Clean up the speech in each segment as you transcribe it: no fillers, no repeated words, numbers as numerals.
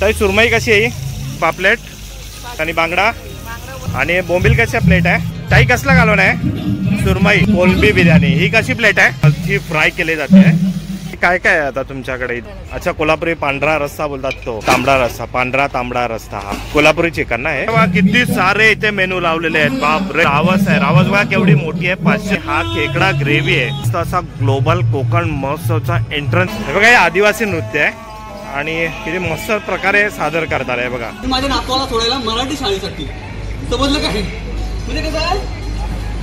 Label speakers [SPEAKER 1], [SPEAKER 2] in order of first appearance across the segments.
[SPEAKER 1] ताई सुरमई कशी आहे? पापलेट आणि बांगडा आणि बोंबील कशा प्लेट आहे? ताई कसला घालून आहे? सुरमई कोलंबी बिर्याणी ही कशी प्लेट आहे? मच्छी फ्राय केली जाते. काय काय आहे आता तुमच्याकडे? अच्छा कोल्हापुरी पांढरा रस्सा बोलतात तो, तांबडा रस्सा, पांढरा तांबडा रस्सा हा कोल्हापुरी चिकन ना आहे. किती सारे इथे मेनू लावलेले आहेत. बापरे रावस आहे. रावस बघा केवढी मोठी आहे. 500. हा खेकडा ग्रेव्ही आहे. असा ग्लोबल कोकण महोत्सवचा एंट्रन्स हे बघा. हे आदिवासी नृत्य आहे आणि किती मस्त प्रकारे सादर करतात आहे बघा.
[SPEAKER 2] माझ्या नातवाला सोडायला मराठी शाळेसाठी समजलं काय म्हणजे कसं आहे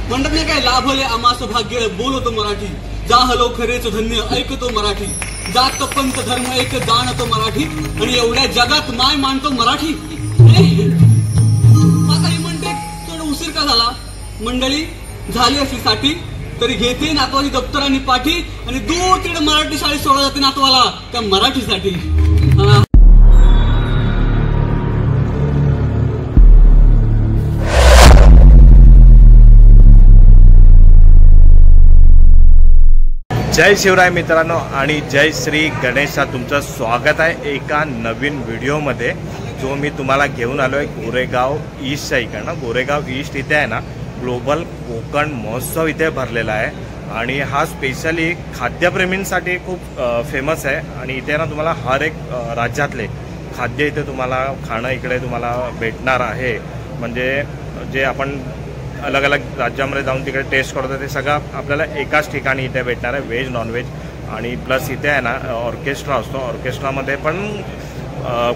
[SPEAKER 2] म्हणतात नाही काय लाभले आमास भाग्य बोलतो मराठी जा हलो खरेच धन्य ऐकतो मराठी जात पंथ धर्म एक जाणतो मराठी आणि एवढ्या जगात माय मानतो मराठी. आता ही म्हणते थोडं उशीर का झाला? मंडळी झाली अशी साठी तरी घेते नातवाची दप्तर आणि पाठी आणि दूर तिकडे मराठी शाळेत सोडा जाते नातवाला त्या मराठीसाठी.
[SPEAKER 1] जय शिवराय मित्रांनो आणि जय श्री गणेशा. तुमचं स्वागत आहे एका नवीन व्हिडिओमध्ये जो मी तुम्हाला घेऊन आलो आहे गोरेगाव ईस्टच्या इकडनं. गोरेगाव ईस्ट इथे आहे ना ग्लोबल कोकण महोत्सव इथे भरलेला आहे आणि हा स्पेशली खाद्यप्रेमींसाठी खूप फेमस आहे आणि इथे ना तुम्हाला हर एक राज्यातले खाद्य इथे तुम्हाला खाणं इकडे तुम्हाला भेटणार आहे. म्हणजे जे आपण अलग अलग राज्यामध्ये जाऊन तिकडे टेस्ट करतो ते सगळं आपल्याला एकाच ठिकाणी इथे भेटणार आहे. व्हेज नॉनव्हेज आणि प्लस इथे आहे ना ऑर्केस्ट्रा असतो. ऑर्केस्ट्रामध्ये पण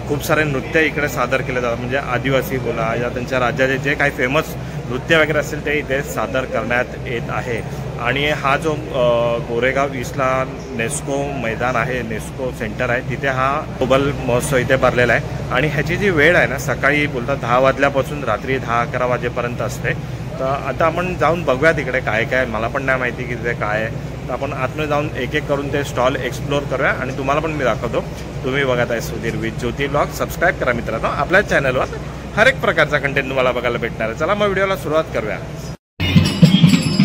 [SPEAKER 1] खूप सारे नृत्य इकडे सादर केले जातात. म्हणजे आदिवासी बोला या त्यांच्या राज्याचे जे काही फेमस नृत्य वगैरे असेल ते इथे सादर करण्यात येत आहे. आणि हा जो गोरेगाव ईस्टला नेस्को मैदान आहे, नेस्को सेंटर आहे, तिथे हा ग्लोबल महोत्सव इथे भरलेला आहे. आणि ह्याची जी वेळ आहे ना सकाळी बोलतात 10 वाजल्यापासून रात्री 10-11 वाजेपर्यंत असते. तर आता आपण जाऊन बघूया तिकडे काय काय. मला पण नाही माहिती की तिथे काय आहे. तर आपण आतमध्ये जाऊन एक एक करून ते स्टॉल एक्सप्लोर करूया आणि तुम्हाला पण मी दाखवतो. तुम्ही बघत आहे Sudhir with Jyoti blog. Subscribe करा मित्रांनो. आपल्या चॅनलवर हर एक प्रकारचा कंटेंट तुम्हाला बघायला भेटणार आहे. चला मग व्हिडिओला सुरुवात करूया.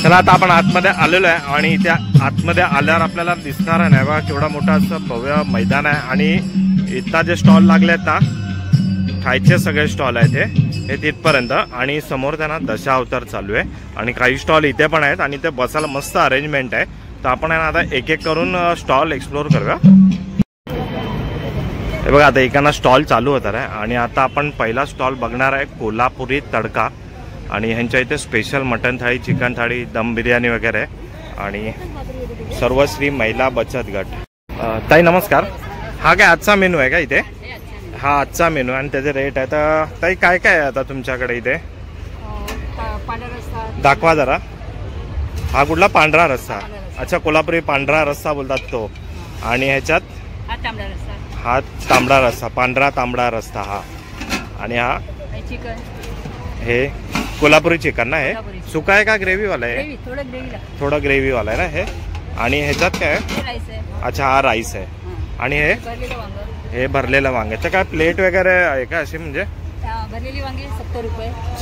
[SPEAKER 1] चला आता आपण आतमध्ये आलेलो आहे आणि त्या आतमध्ये आल्यावर आपल्याला दिसणार आहे ना बघा केवढा मोठा असं भव्य मैदान आहे. आणि इथं जे स्टॉल लागले आहेत ना खायचे सगळे स्टॉल आहेत हे तिथपर्यंत. आणि समोर त्यांना दशावतार चालू आहे आणि काही स्टॉल इथे पण आहेत आणि ते बसायला मस्त अरेंजमेंट आहे. तर आपण आता एक एक करून स्टॉल एक्सप्लोर करूया. हे बघा आता एकाना स्टॉल चालू होणार आहे आणि आता आपण पहिला स्टॉल बघणार आहे कोल्हापुरी तडका. आणि ह्यांच्या इथे स्पेशल मटन थाळी, चिकन थाळी, दम बिर्याणी वगैरे आणि सर्वश्री महिला बचत गट. ताई नमस्कार. हा काय आजचा मेनू आहे का इथे? हा आजचा मेनू आणि त्याचे रेट आहे. तर ताई काय काय आहे आता तुमच्याकडे इथे? दाखवा जरा. हा कुठला? पांढरा रस्सा. अच्छा कोल्हापुरी पांढरा रस्सा बोलतात तो. आणि ह्याच्यात हा तांबडा रस्सा, पांढरा तांबडा रस्सा हा. आणि हा हे कोल्हापुरी चिकन ना. हे सुका आहे का ग्रेव्हीवाला आहे? थोडं ग्रेव्हीवाला आहे ना हे. आणि ह्याच्यात काय आहे? अच्छा हा राईस आहे. आणि हे भरलेलं वांग्याचं काय प्लेट वगैरे आहे का अशी? म्हणजे
[SPEAKER 3] भरलेली वांगी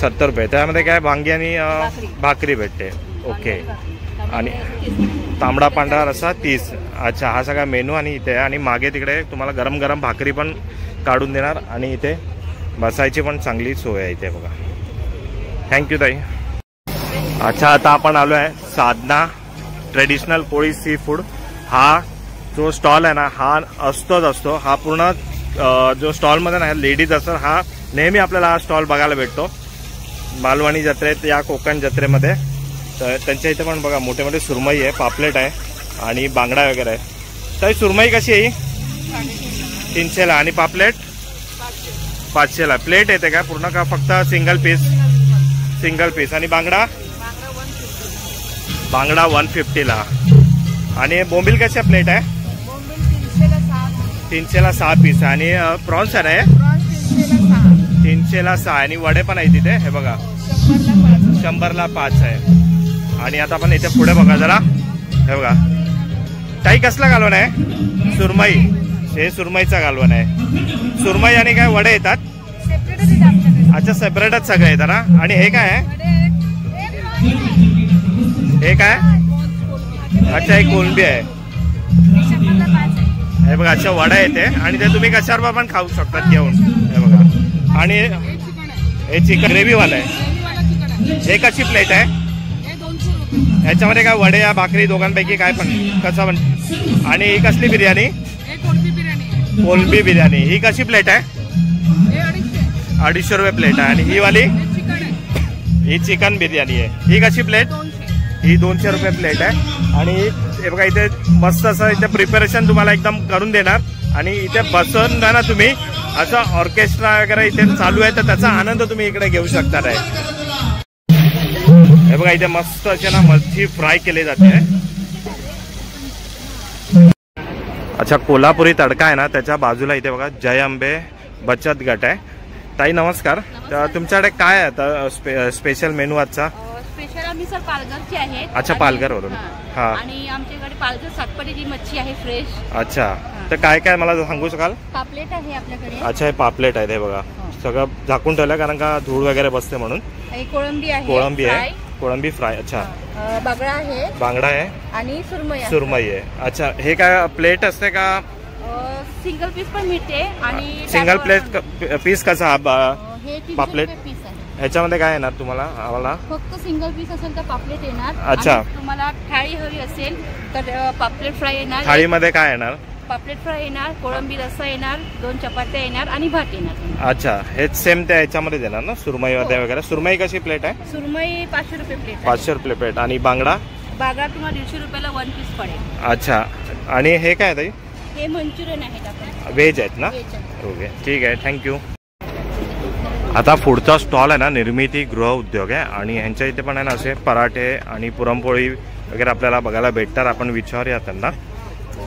[SPEAKER 1] 70 रुपये. त्यामध्ये काय वांगी आणि भाकरी भेटते. ओके. आणि तांबडा पांढरा रस्सा 30. अच्छा हा सगळा मेनू आणि इथे आणि मागे तिकडे तुम्हाला गरम गरम भाकरी पण काढून देणार आणि इथे बसायची पण चांगली सोय आहे इथे बघा. थँक्यू ताई. अच्छा आता आपण आलो आहे साधना ट्रेडिशनल कोळी सी फूड. हा जो स्टॉल आहे ना हा असतोच असतो. हा पूर्ण जो स्टॉलमध्ये ना लेडीज असतो हा नेहमी आपल्याला हा स्टॉल बघायला भेटतो मालवणी जत्रेत या कोकण जत्रेमध्ये. तर त्यांच्या इथे पण बघा मोठे मोठे सुरमई आहे, पापलेट आहे आणि बांगडा वगैरे आहे. तर सुरमई कशी आहे? 300ला आणि पापलेट 500ला. प्लेट येते का पूर्ण का फक्त सिंगल पीस? Single piece. आणि बांगडा 150ला. आणि बोंबील कशा प्लेट आहे? 300ला 6 पीस. आणि प्रॉन्स आहे ना 300ला 6. आणि वडे पण आहे तिथे हे बघा 100ला 5 आहे. आणि आता आपण इथे पुढे बघा जरा. हे बघा ताई कसला घालवण आहे? सुरमई. हे सुरमईचा घालवण आहे. सुरमई आणि काय वडे येतात? अच्छा सेपरेटच सगळं येतं ना. आणि हे काय आहे? हे काय? अच्छा एक कोलंबी आहे. हे बघा अशा वड्या येते आणि ते तुम्ही कशावर पण खाऊ शकतात घेऊन. हे बघा आणि हे चिकन ग्रेव्हीवाला आहे. हे कशी प्लेट आहे? याच्यामध्ये काय वडे या भाकरी दोघांपैकी काय पण कसं पण. आणि ही कसली बिर्याणी? कोलंबी बिर्याणी. ही कशी प्लेट आहे? 250 रुपये प्लेट आहे. आणि ही वाली ही चिकन बिर्याणी आहे. ही कशी प्लेट? ही 200 रुपये प्लेट आहे. आणि हे बघा इथे मस्त असं इथे प्रिपरेशन तुम्हाला एकदम करून देणार. आणि इथे बसून ना तुम्ही असं ऑर्केस्ट्रा वगैरे इथे चालू आहे तर त्याचा आनंद तुम्ही इकडे घेऊ शकता. हे बघा इथे मस्त असे ना मच्छी फ्राय केली जाते. अच्छा कोल्हापुरी तडका आहे ना त्याच्या बाजूला इथे बघा जय अंबे बचत गट आहे. ताई नमस्कार. तुमच्याकडे काय आहे आता स्पेशल मेनू आजचा?
[SPEAKER 3] स्पेशल आम्ही सर पालघरची आहे.
[SPEAKER 1] अच्छा पालघरवरून. हा
[SPEAKER 3] आणि आमच्याकडे पालघर सातपडीची मच्छी आहे फ्रेश.
[SPEAKER 1] अच्छा तर काय काय मला सांगू शकाल?
[SPEAKER 3] पापलेट आहे आपल्याकडे.
[SPEAKER 1] अच्छा हे पापलेट आहे. हे बघा सगळं झाकून ठेवलं कारण का धूळ वगैरे बसते म्हणून.
[SPEAKER 3] कोळंबी आहे.
[SPEAKER 1] कोळंबी आहे. कोळंबी फ्राय. अच्छा
[SPEAKER 3] बांगडा आहे.
[SPEAKER 1] बांगडा आहे
[SPEAKER 3] आणि सुरमई आहे.
[SPEAKER 1] सुरमई आहे. अच्छा हे काय प्लेट असते का?
[SPEAKER 3] सिंगल पीस पण मिळते. आणि
[SPEAKER 1] सिंगल प्लेट पीस कसा पापलेट?
[SPEAKER 3] पीस आहे.
[SPEAKER 1] ह्याच्यामध्ये काय येणार तुम्हाला? आम्हाला
[SPEAKER 3] फक्त सिंगल पीस असेल तर पापलेट येणार.
[SPEAKER 1] अच्छा
[SPEAKER 3] तुम्हाला थाळी हवी असेल तर पापलेट फ्राय येणार.
[SPEAKER 1] थाळीमध्ये काय येणार?
[SPEAKER 3] पापलेट फ्राय येणार, कोळंबी रस्सा येणार, 2 चपात्या येणार आणि भात येणार.
[SPEAKER 1] अच्छा हेच सेम त्या ह्याच्यामध्ये देणार ना सुरमई वगैरे? सुरमई कशी प्लेट आहे?
[SPEAKER 3] सुरमई 500 रुपये प्लेट.
[SPEAKER 1] 500 रुपये प्लेट. आणि बांगडा?
[SPEAKER 3] बांगडा तुम्हाला 150 रुपयाला 1 पीस पडेल.
[SPEAKER 1] अच्छा आणि हे काय ताई?
[SPEAKER 3] हे मंचुरियन आहेत आपण.
[SPEAKER 1] व्हेज आहेत ना? ओके ठीक आहे थँक्यू. आता पुढचा स्टॉल आहे ना निर्मिती गृह उद्योग आहे आणि ह्यांच्या इथे पण आहे ना असे पराठे आणि पुरणपोळी वगैरे आपल्याला बघायला भेटतात. आपण विचारूया त्यांना.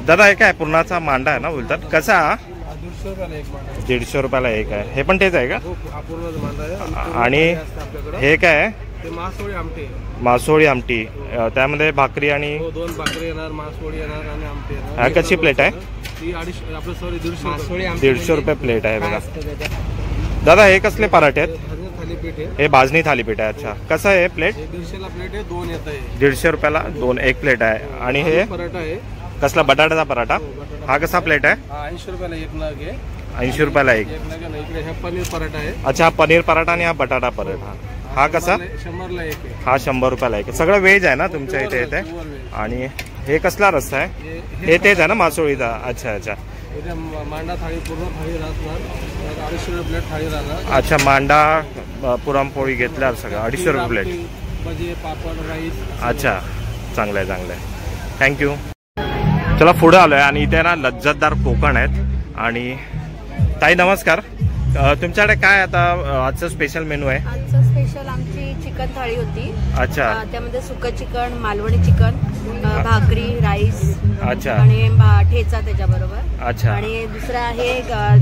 [SPEAKER 1] दादा हे काय पूर्णाचा मांडा आहे ना बोलतात कसा? 150 रुपयाला एक आहे. हे पण तेच आहे का? आणि हे काय आहे? मासोळी आमटी. त्यामध्ये भाकरी आणि
[SPEAKER 4] 2 भाकरी येणार, मासोळी येणार आणि आमटी येणार.
[SPEAKER 1] कशी प्लेट आहे?
[SPEAKER 4] 150
[SPEAKER 1] रुपये प्लेट आहे बघा. दादा हे कसले पराठे आहेत?
[SPEAKER 4] थालीपीठ आहे.
[SPEAKER 1] हे भाजणी थालीपीठ आहे. अच्छा कसं आहे प्लेट?
[SPEAKER 4] 150 ला प्लेट आहे. 2 येत आहे.
[SPEAKER 1] 150 रुपयाला 2 एक प्लेट आहे. आणि हे
[SPEAKER 4] पराठा आहे.
[SPEAKER 1] कसला? बटाट्याचा पराठा. हा कसा प्लेट आहे?
[SPEAKER 4] 80 रुपयाला एक नग आहे.
[SPEAKER 1] 80 रुपयाला एक.
[SPEAKER 4] इकडे हा पनीर पराठा आहे.
[SPEAKER 1] अच्छा हा पनीर पराठा आणि हा बटाटा पराठा. हा कसा?
[SPEAKER 4] 100ला एक आहे.
[SPEAKER 1] हा 100 रुपयाला एक. सगळं व्हेज आहे ना तुमच्या इथे येते? आणि हे कसला रस्सा आहे? हे तेच आहे ना मासोळीचा? अच्छा अच्छा.
[SPEAKER 4] मांडा थाळी पूर्ण थाळी राहणार. 250 रुपये प्लेट थाळी राहणार.
[SPEAKER 1] अच्छा मांडा पुरणपोळी घेतल्यावर सगळं 250 रुपये प्लेट.
[SPEAKER 4] भजी पापड राईस.
[SPEAKER 1] अच्छा चांगलं आहे चांगलं आहे थँक्यू. चला पुढे आलोय आणि इथे ना लज्जतदार कोकण आहेत. आणि ताई नमस्कार. तुमच्याकडे काय आता आजचं स्पेशल मेनू आहे?
[SPEAKER 5] आजचं स्पेशल आमची चिकन थाळी होती.
[SPEAKER 1] अच्छा
[SPEAKER 5] त्यामध्ये सुकं चिकन, मालवणी चिकन, भाकरी, राईस.
[SPEAKER 1] अच्छा
[SPEAKER 5] आणि ठेचा त्याच्याबरोबर.
[SPEAKER 1] अच्छा
[SPEAKER 5] आणि दुसरं आहे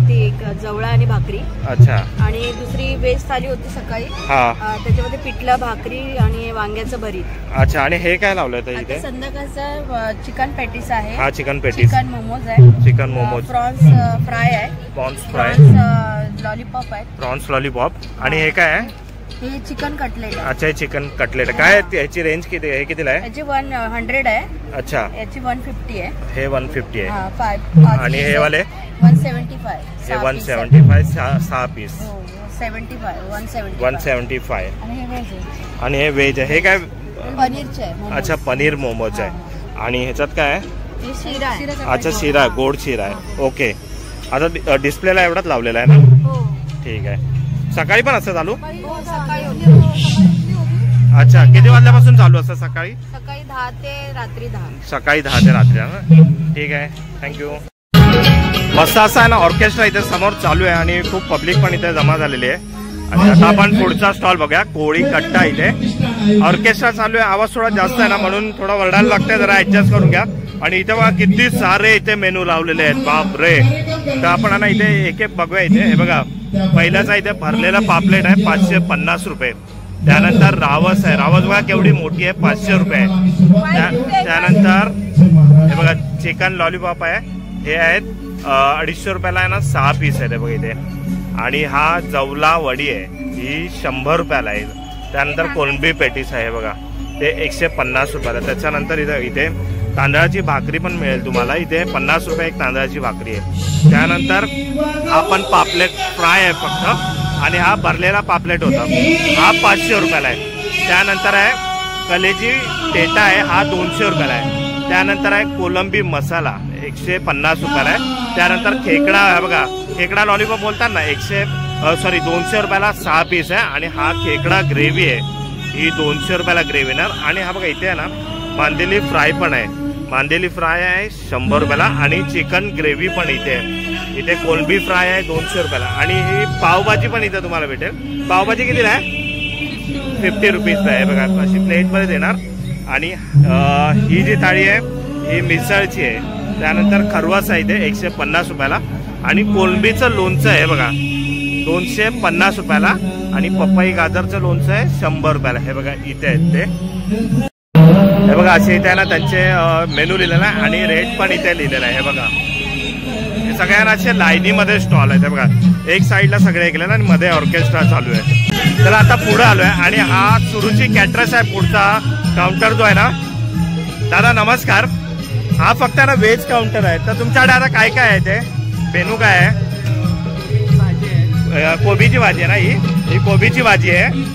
[SPEAKER 5] ती जवळा आणि भाकरी.
[SPEAKER 1] अच्छा
[SPEAKER 5] आणि दुसरी व्हेज थाळी होती सकाळी.
[SPEAKER 1] हा
[SPEAKER 5] त्याच्यामध्ये पिठलं, भाकरी आणि वांग्याचं भरीत.
[SPEAKER 1] अच्छा आणि हे काय लावलंय ताई इथे?
[SPEAKER 5] संध्याकाळचं चिकन पॅटीस आहे.
[SPEAKER 1] हा चिकन पॅटीस.
[SPEAKER 5] चिकन मोमोज आहे.
[SPEAKER 1] चिकन मोमोज.
[SPEAKER 5] प्रॉन्स फ्राय आहे.
[SPEAKER 1] Prawns fry.
[SPEAKER 5] लॉलीपॉप आहे.
[SPEAKER 1] Prawns lollipop. आणि हे काय आहे?
[SPEAKER 5] हे चिकन कटलेट.
[SPEAKER 1] अच्छा हे चिकन कटलेट. काय याची रेंज किती आहे? कितीला आहे?
[SPEAKER 5] याची 100 आहे.
[SPEAKER 1] अच्छा
[SPEAKER 5] याची 150 आहे.
[SPEAKER 1] हे 150 आहे.
[SPEAKER 5] 5
[SPEAKER 1] आणि हे वाले
[SPEAKER 5] 175.
[SPEAKER 1] हे 175 6 पीस.
[SPEAKER 5] 75
[SPEAKER 1] 175.
[SPEAKER 5] आणि हे व्हेज आहे.
[SPEAKER 1] आणि हे व्हेज आहे. हे काय?
[SPEAKER 5] पनीरचे आहे.
[SPEAKER 1] अच्छा पनीर मोमोज आहे. आणि ह्याच्यात काय आहे?
[SPEAKER 5] हे शिरा आहे.
[SPEAKER 1] अच्छा शिरा गोड शिरा आहे. ओके आता डिस्प्लेला एवढाच लावलेला आहे ना?
[SPEAKER 5] हो
[SPEAKER 1] ठीक आहे. सकाळी पण असं चालू?
[SPEAKER 5] सकाळी होती.
[SPEAKER 1] अच्छा किती वाजल्यापासून चालू असतं सकाळी?
[SPEAKER 5] सकाळी 10 ते रात्री 10.
[SPEAKER 1] सकाळी 10 ते रात्री ना? ठीक आहे थँक्यू. मस्त असं आहे ना ऑर्केस्ट्रा इथे समोर चालू आहे आणि खूप पब्लिक पण इथे जमा झालेली आहे. आणि आता आपण पुढचा स्टॉल बघूया कोळी कट्टा. इथे ऑर्केस्ट्रा चालू आहे आवाज थोडा जास्त आहे ना म्हणून थोडा वरडायला लागतंय जरा ऍडजस्ट करून घ्या. आणि इथे बघा किती सारे इथे मेनू लावलेले आहेत बाप रे. तर आपण ना इथे एक एक बघूया. इथे हे बघा पहिल्याचा इथे भरलेला पापलेट आहे 550 रुपये. त्यानंतर रावस आहे. रावस बघा केवढी मोठी आहे 500 रुपये. त्यानंतर हे बघा चिकन लॉलीपॉप आहे. हे आहेत 250 रुपयाला आहे ना 6 पीस आहेत बघा इथे. आणि हा जवला वडी आहे ही 100 रुपयाला आहे. त्यानंतर कोलंबी पेटीस आहे बघा ते 150 रुपयाला. त्याच्यानंतर इथे तांदळाची भाकरी पण मिळेल तुम्हाला इथे. 50 रुपये एक तांदळाची भाकरी आहे. त्यानंतर हा पण पापलेट फ्राय आहे फक्त, आणि हा भरलेला पापलेट होता, हा 500 रुपयाला आहे. त्यानंतर आहे कलेजी टेटा आहे, हा 200 रुपयाला आहे. त्यानंतर आहे कोलंबी मसाला 150 रुपयाला आहे. त्यानंतर खेकडा आहे बघा, खेकडा लॉलीपॉप बोलतात ना, 200 रुपयाला 6 पीस आहे. आणि हा खेकडा ग्रेव्ही आहे, ही 200 रुपयाला ग्रेव्ही ना. आणि हा बघा इथे आहे ना मांदेली फ्राय पण आहे, मांदेली फ्राय आहे 100 रुपयाला. आणि चिकन ग्रेव्ही पण इथे आहे. इथे कोलंबी फ्राय आहे 200 रुपयाला. आणि ही पावभाजी पण इथे तुम्हाला भेटेल. पावभाजी कितीला आहे? 50 रुपीजला आहे बघा, अशी प्लेटमध्ये देणार. आणि ही जी थाळी आहे ही मिसळची आहे. त्यानंतर खरवस आहे इथे 150 रुपयाला. आणि कोलंबीचं लोणचं आहे बघा 250 रुपयाला. आणि पपई गाजरचं लोणचं आहे 100 रुपयाला. हे बघा इथे आहेत ते, हे बघा असे इथे ना त्यांचे मेनू लिहिलेला आहे आणि रेट पण इथे लिहिलेला आहे. हे बघा हे सगळ्यांना असे लाईनीमध्ये स्टॉल आहेत. हे बघा एक साईडला सगळे ऐकले ना, आणि मध्ये ऑर्केस्ट्रा चालू आहे. तर आता पुढे आलोय आणि हा सुरुची कॅटरस आहे पुढचा काउंटर जो आहे ना. दादा नमस्कार, हा फक्त ना व्हेज काउंटर आहे. तर तुमच्याकडे आता काय काय आहे ते मेनू काय आहे? कोबीची भाजी आहे ना, ही कोबीची भाजी आहे.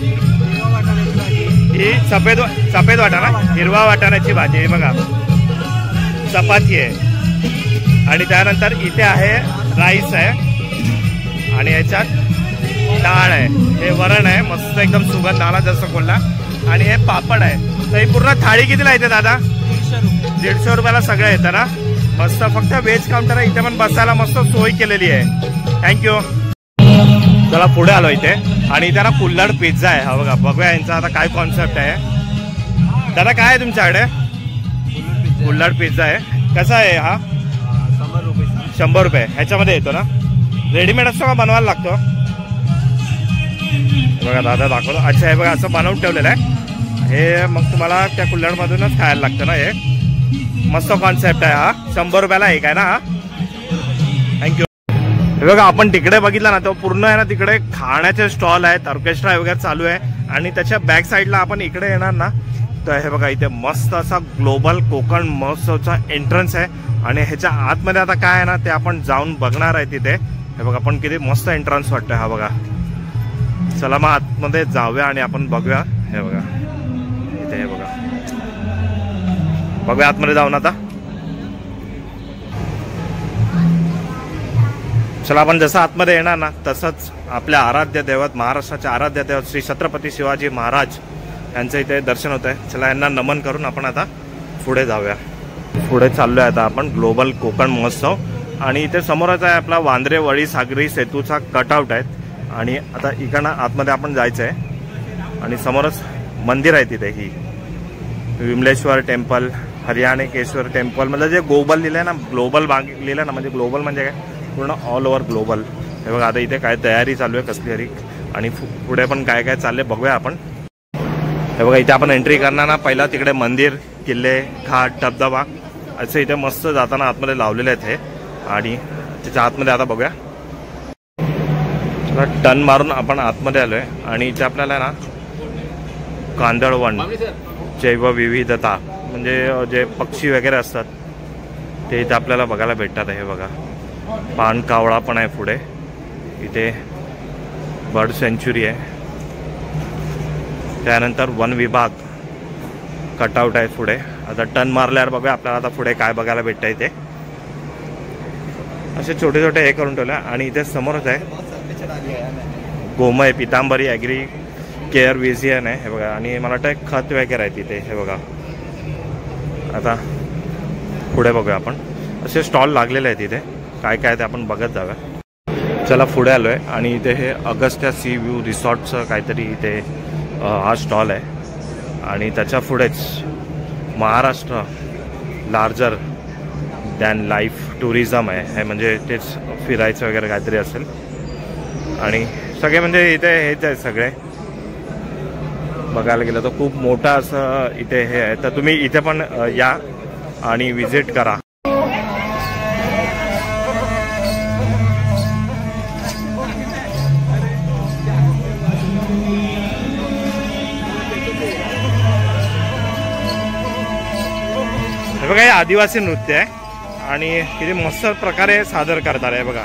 [SPEAKER 1] ही सफेद वाटाणा, हिरवा वाटाण्याची भाजी आहे बघा. चपाती आहे. आणि त्यानंतर इथे आहे राईस आहे. आणि याच्यात डाळ आहे, हे वरण आहे मस्त एकदम सुगंध आला जसं बोलला. आणि हे पापड आहे. तर ही पूर्ण थाळी कितीला येते दादा? 150 रुपयाला सगळं येतं ना. मस्त फक्त व्हेज काउंटर आहे. इथे पण बसायला मस्त सोय केलेली आहे. थँक्यू. चला पुढे आलो इथे आणि इथे ना कुल्हड पिझ्झा आहे. हा बघा, बघूया यांचा आता काय कॉन्सेप्ट आहे. दादा काय आहे तुमच्याकडे? कुल्हड पिझ्झा आहे. कसा आहे हा? 100 रुपये. ह्याच्यामध्ये येतो ना, रेडीमेड असतो का बनवायला लागतो? बघा दादा दाखवतो. अच्छा हे बघा असं बनवून ठेवलेलं आहे. हे मग तुम्हाला त्या कुल्हडमधूनच खायला लागतं ना. हे मस्त कॉन्सेप्ट आहे हा. 100 रुपयाला एक आहे ना हा. थँक्यू. हे बघा आपण तिकडे बघितलं ना, तो पूर्ण आहे ना तिकडे खाण्याचे स्टॉल आहेत, ऑर्केस्ट्रा वगैरे चालू आहे. आणि त्याच्या बॅक साईडला आपण इकडे येणार ना, तर हे बघा इथे मस्त असा ग्लोबल कोकण महोत्सवचा एंट्रन्स आहे. आणि ह्याच्या आतमध्ये आता काय आहे ना ते आपण जाऊन बघणार आहे तिथे. हे बघा पण किती मस्त एंट्रन्स वाटतंय हा बघा. चला मग आतमध्ये जाऊया आणि आपण बघूया. हे बघा इथे, हे बघा बघूया आतमध्ये जाऊन आता. चला आपण जसं आतमध्ये येणार ना तसंच आपल्या आराध्य दैवत, महाराष्ट्राचे आराध्य दैवत श्री छत्रपती शिवाजी महाराज यांचं इथे दर्शन होत आहे. चला यांना नमन करून आपण आता पुढे जाऊया. पुढे चाललोय आता आपण ग्लोबल कोकण महोत्सव. आणि इथे समोरच आहे आपला वांद्रे वळी सागरी सेतूचा कटआउट आहे. आणि आता इकडनं आतमध्ये आपण जायचं आहे. आणि समोरच मंदिर आहे तिथे, ही विमलेश्वर टेम्पल, हरियाणेकेश्वर टेम्पल, म्हणजे जे ग्लोबल लिहिलं आहे ना, ग्लोबल लिहिलं ना, म्हणजे ग्लोबल म्हणजे काय पूर्ण ऑल ओव्हर ग्लोबल. हे बघा आता इथे काय तयारी चालू आहे कसली तरी. आणि पुढे पण काय काय चाललंय बघूया आपण. हे बघा इथे आपण एंट्री करणार ना, पहिला तिकडे मंदिर, किल्ले, घाट, धबधबा असं इथे मस्त जाताना आतमध्ये लावलेले आहेत हे. आणि त्याच्या आतमध्ये आता बघूया. चला टर्न मारून आपण आतमध्ये आलोय. आणि इथे आपल्याला ना कांदळवन, जैवविविधता म्हणजे जे पक्षी वगैरे असतात ते इथे आपल्याला बघायला भेटतात. हे बघा पान कावळा पण आहे पुढे. इथे बर्ड सेंच्युरी आहे. त्यानंतर वन विभाग कटआउट आहे पुढे. आता टर्न मारल्यावर बघूया आपल्याला आता पुढे काय बघायला भेटतं. इथे असे छोटे छोटे हे करून ठेवले. आणि इथे समोरच आहे गोमय पितांबरी ॲग्री केअर विजियन आहे. हे बघा. आणि मला वाटतं खत वगैरे आहे तिथे. हे बघा आता पुढे बघूया आपण. असे स्टॉल लागलेले आहेत इथे, काय काय ते आपण बघत जाऊया. चला पुढे आलो आहे आणि इथे हे अगस्त्या सी व्ह्यू रिसॉर्टचं काहीतरी इथे हा स्टॉल आहे. आणि त्याच्या पुढेच Maharashtra larger than life tourism आहे. हे म्हणजे तेच फिरायचं वगैरे काहीतरी असेल. आणि सगळे म्हणजे इथे हेच आहे सगळे बघायला गेलं तर खूप मोठा असं इथे हे आहे. तर तुम्ही इथे पण या आणि विजिट करा. बघा हे आदिवासी नृत्य आहे आणि किती मस्त प्रकारे सादर करतात आहे बघा.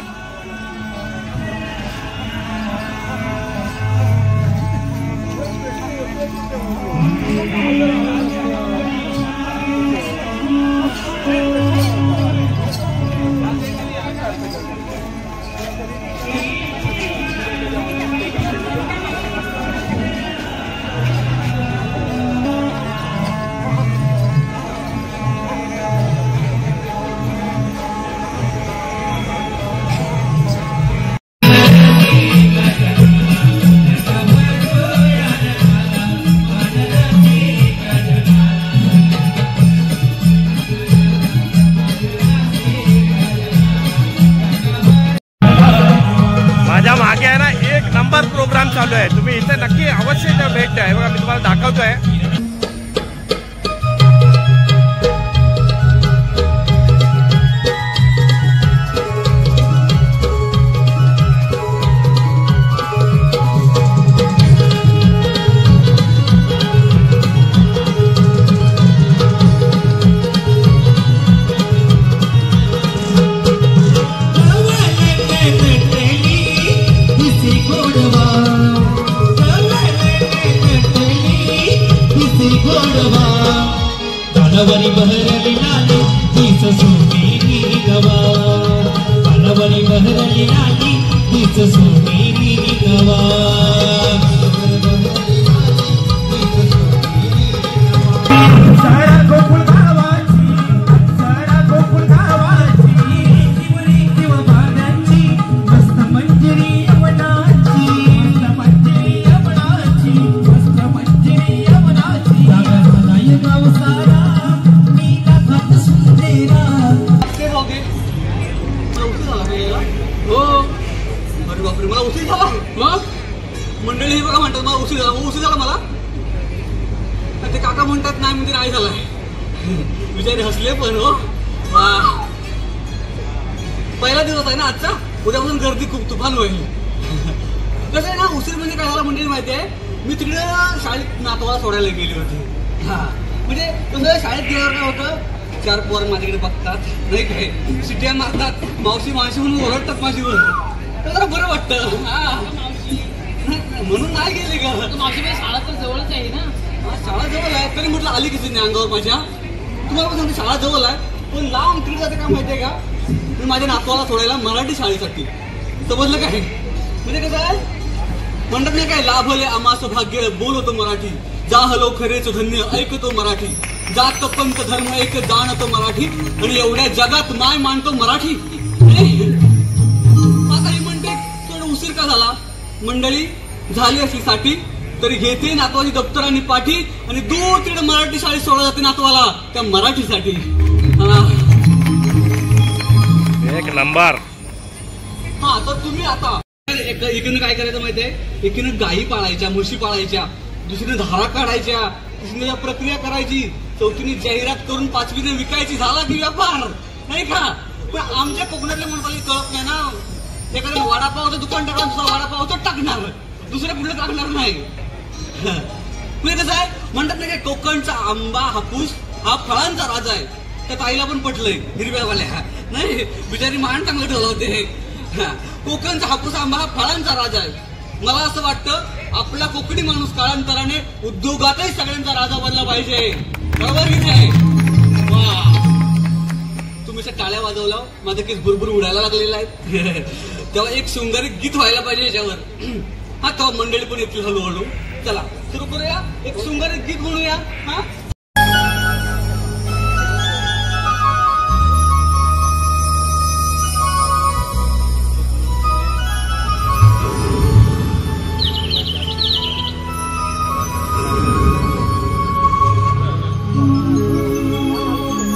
[SPEAKER 1] मागे आहे ना एक नंबर प्रोग्राम चालू आहे. तुम्ही इथे नक्की अवश्य भेट द्या. बघा मी तुम्हाला दाखवतोय.
[SPEAKER 6] पानवरी बहरली नाली तीच सोनेरी गवा. पानवरी बहरली नाली तीच सोनेरी गवा. साडा गोकुळ गावाची साडा गोकुळ गावाची जीवनी किंवा भागाची मस्त मंजिरी यवनाची. मंजिरी यवनाची मस्त मंजिरी यवनाची. जागा गाव सारा
[SPEAKER 2] मला उशीर झाला. मंडळी हे बघा म्हणतात मला उशीर झाला. उशीर झाला मला. ते काका म्हणतात नाही म्हणजे नाही झालाय. बिचारे हसले पण हो. पहिला दिवस आहे ना आजचा. उद्यापासून गर्दी खूप तुफान होईल. कसं आहे ना उशीर म्हणजे काय झाला मंडळी माहिती आहे. मी तिकडे शाळेत नातवाला सोडायला गेली होती. म्हणजे कसं शाळेत गेल्यावर काय होतं 4 पोर माझ्याकडे बघतात नाही काय शिट्या मारतात. मावशी मावशी म्हणून ओरडतात माझीवर. जरा बरं वाटतं. म्हणून नाही गेले का.
[SPEAKER 3] माझी शाळा तर जवळच आहे ना.
[SPEAKER 2] शाळा जवळ आहे तरी म्हटलं आली किती नाही अंगावर माझ्या. तुम्हाला पण सांगते शाळा जवळ आहे पण लांब तिकडे जाते का माहितीये का. मी माझ्या नातवाला सोडायला मराठी शाळेसाठी. समजलं काय. म्हणजे कसं आहे म्हणतात नाही काय लाभले आमास भाग्य बोलतो मराठी. जा हलो खरेच धन्य ऐकतो मराठी. जात पंत धर्म एक जाणतो मराठी. आणि एवढ्या जगात माय मानतो मराठी. आता ही म्हणते थोडं उशीर का झाला. मंडळी झाली असली साठी तरी घेते नातवाची दप्तर आणि पाठी आणि दूर तिकडे मराठी शाळेत सोडा जाते नातवाला त्या मराठीसाठी.
[SPEAKER 1] एक नंबर.
[SPEAKER 2] हा तर तुम्ही आता एकीनं काय करायचं माहितीये. एकीनं गायी पाळायच्या म्हशी पाळायच्या. दुसरीने धारा काढायच्या. तिसरीने प्रक्रिया करायची. चौथीने जाहिरात करून 5वीने विकायची. झाला की व्यापार नाही का. पण आमच्या कोकणातल्या माणसाला कळत नाही ना. एखाद्या वडापावचं दुकान टाकणार दुसरा वडापावचं टाकणार दुसरं कुठलं टाकणार नाही. म्हणजे कसं आहे म्हणतात नाही काय कोकणचा आंबा हापूस हा फळांचा राजा आहे. त्या ताईला पण पटलंय हिरव्यावाल्या नाही. बिचारी मान चांगलं ठेवते. कोकणचा हापूस आंबा हा फळांचा राजा आहे. मला असं वाटतं आपला कोकणी माणूस काळांतराने उद्योगातही सगळ्यांचा राजा बनला पाहिजे. बरोबर की नाही. तुम्ही टाळ्या वाजवला माझं केस भुरभुर उडायला लागलेला आहे. तेव्हा एक शृंगारी गीत व्हायला पाहिजे याच्यावर. हा तेव्हा मंडळी पण येतील हळूहळू. चला सुरू करूया. एक शृंगारी गीत म्हणूया. हा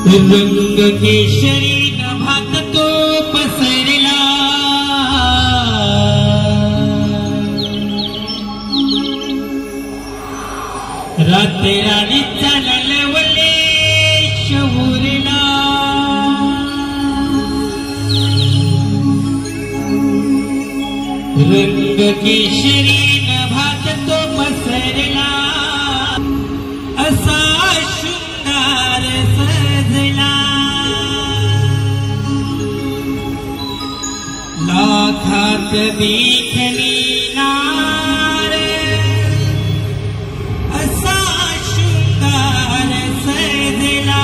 [SPEAKER 6] रंग केशरी नभात तो पसरला. रात्री चालवले शौरला. रंग केशरी नभात तो पसरला. असा शृंगार सजला. लाखात देखणी नार असा शृंगार सजला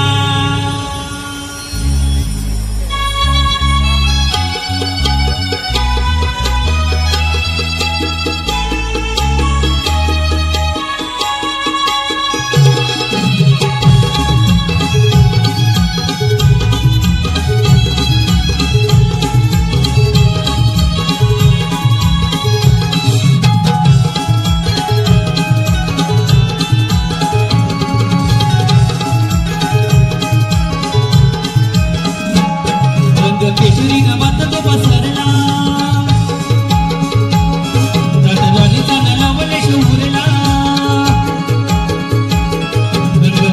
[SPEAKER 6] केशरी गमात तो पसरला रातराणीचा नलावले शौरला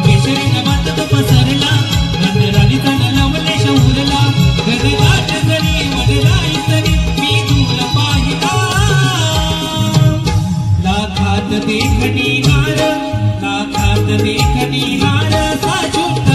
[SPEAKER 6] केशरी गमात तो पसरला रातराणीचा नलावले शौरला गगनात जरी वडलाई तरी मी तुला पाहिला लाखात देखणी नार साजून